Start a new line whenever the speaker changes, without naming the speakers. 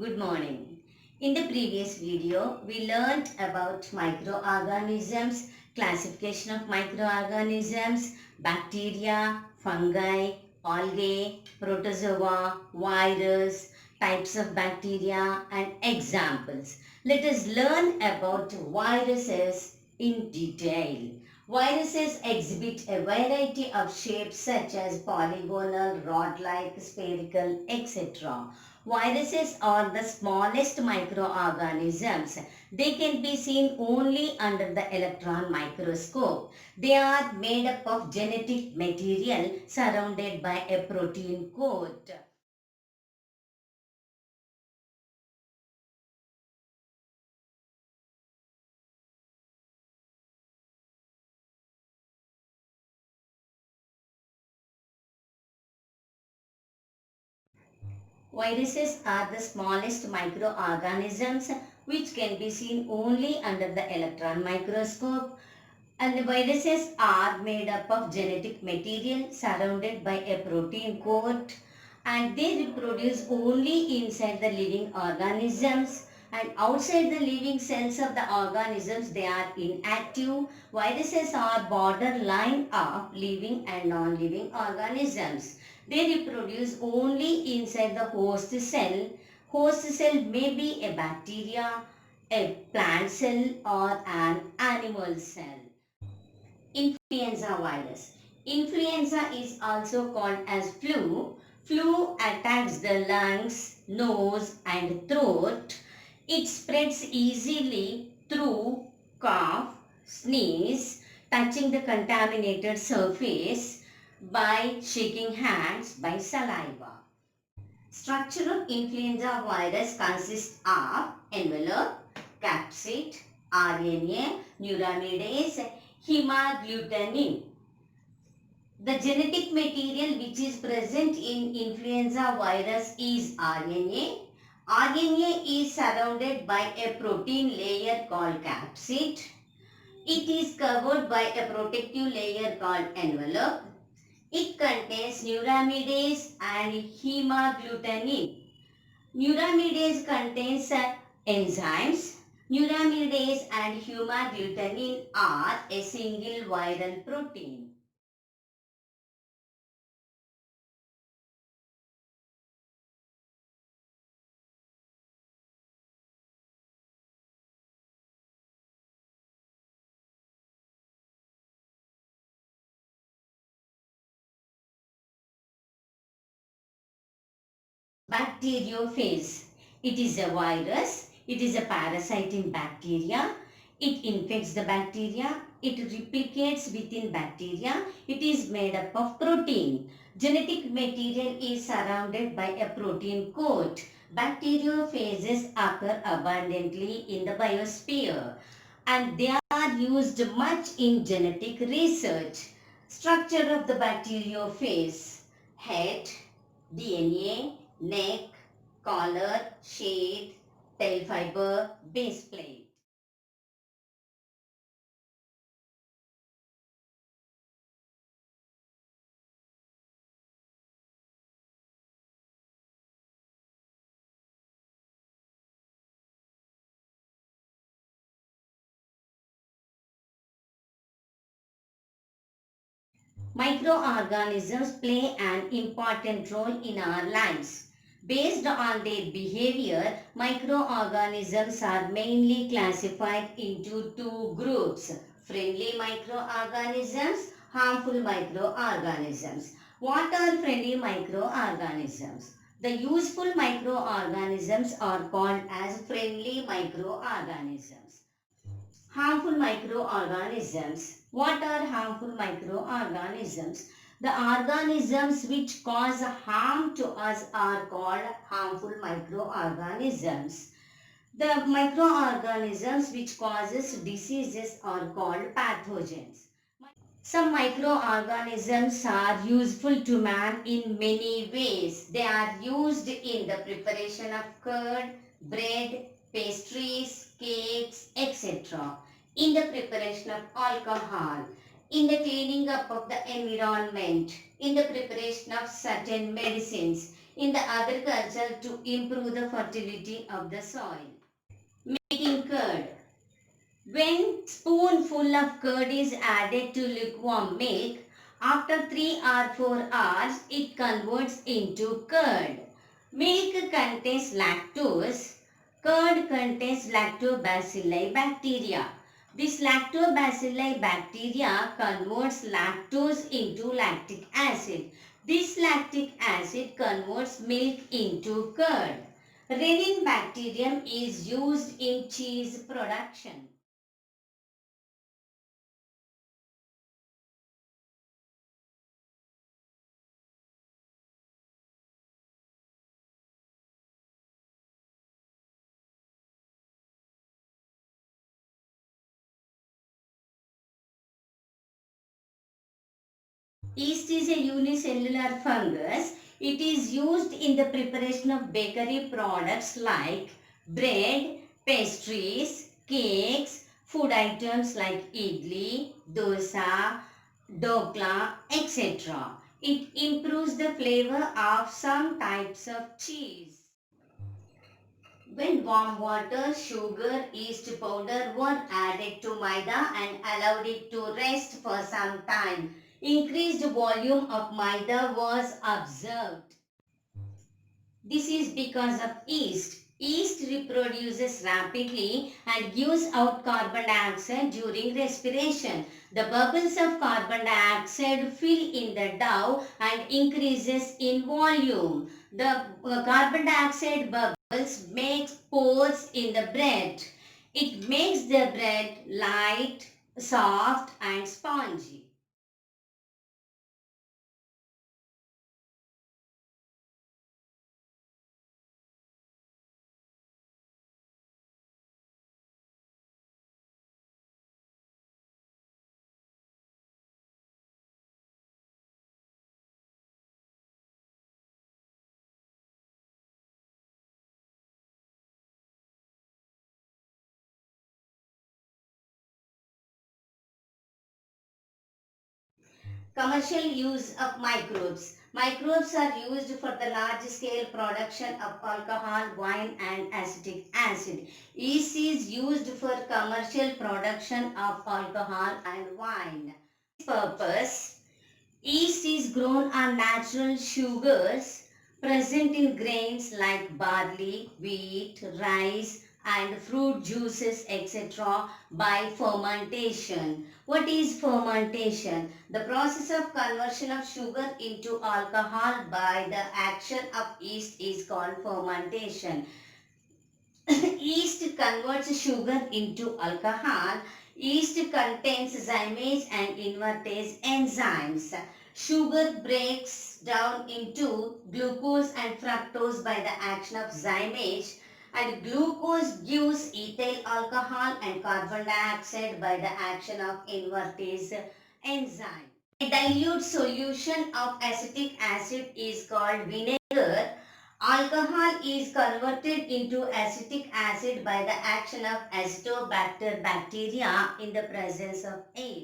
Good morning. In the previous video, we learned about microorganisms, classification of microorganisms, bacteria, fungi, algae, protozoa, virus, types of bacteria and examples. Let us learn about viruses in detail. Viruses exhibit a variety of shapes such as polygonal, rod-like, spherical, etc. Viruses are the smallest microorganisms. They can be seen only under the electron microscope. They are made up of genetic material surrounded by a protein coat. Viruses are the smallest microorganisms which can be seen only under the electron microscope. And the viruses are made up of genetic material surrounded by a protein coat, and they reproduce only inside the living organisms, and outside the living cells of the organisms they are inactive. Viruses are borderline of living and non-living organisms. They reproduce only inside the host cell. Host cell may be a bacteria, a plant cell or an animal cell. Influenza virus. Influenza is also called as flu. Flu attacks the lungs, nose and throat. It spreads easily through cough, sneeze, touching the contaminated surface, by shaking hands, by saliva. Structure of influenza virus consists of envelope, capsid, RNA, neuraminidase, hemagglutinin. The genetic material which is present in influenza virus is RNA. RNA is surrounded by a protein layer called capsid. It is covered by a protective layer called envelope. It contains neuraminidase and hemagglutinin. Neuraminidase contains enzymes. Neuraminidase and hemagglutinin are a single viral protein. Bacteriophage. It is a virus. It is a parasite in bacteria. It infects the bacteria. It replicates within bacteria. It is made up of protein. Genetic material is surrounded by a protein coat. Bacteriophages occur abundantly in the biosphere and they are used much in genetic research. Structure of the bacteriophage: head, DNA, neck, collar, shade, tail fiber, base plate. Microorganisms play an important role in our lives. Based on their behavior, microorganisms are mainly classified into two groups: friendly microorganisms, harmful microorganisms. What are friendly microorganisms? The useful microorganisms are called as friendly microorganisms. Harmful microorganisms. What are harmful microorganisms? The organisms which cause harm to us are called harmful microorganisms. The microorganisms which causes diseases are called pathogens. Some microorganisms are useful to man in many ways. They are used in the preparation of curd, bread, pastries, cakes, etc. In the preparation of alcohol, in the cleaning up of the environment, in the preparation of certain medicines, in the agriculture to improve the fertility of the soil. Making curd. When spoonful of curd is added to lukewarm milk, after 3 or 4 hours, it converts into curd. Milk contains lactose. Curd contains lactobacilli bacteria. This lactobacilli bacteria converts lactose into lactic acid. This lactic acid converts milk into curd. Rennin bacterium is used in cheese production. Yeast is a unicellular fungus. It is used in the preparation of bakery products like bread, pastries, cakes, food items like idli, dosa, dokla, etc. It improves the flavor of some types of cheese. When warm water, sugar, yeast powder were added to maida and allowed it to rest for some time, increased volume of maida was observed. This is because of yeast. Yeast reproduces rapidly and gives out carbon dioxide during respiration. The bubbles of carbon dioxide fill in the dough and increases in volume. The carbon dioxide bubbles makes pores in the bread. It makes the bread light, soft and spongy. Commercial use of microbes. Microbes are used for the large scale production of alcohol, wine and acetic acid. Yeast is used for commercial production of alcohol and wine. Purpose. Yeast is grown on natural sugars present in grains like barley, wheat, rice and fruit juices etc. by fermentation. What is fermentation? The process of conversion of sugar into alcohol by the action of yeast is called fermentation. Yeast converts sugar into alcohol. Yeast contains zymase and invertase enzymes. Sugar breaks down into glucose and fructose by the action of zymase, and glucose gives ethyl alcohol and carbon dioxide by the action of invertase enzyme. A dilute solution of acetic acid is called vinegar. Alcohol is converted into acetic acid by the action of acetobacter bacteria in the presence of air.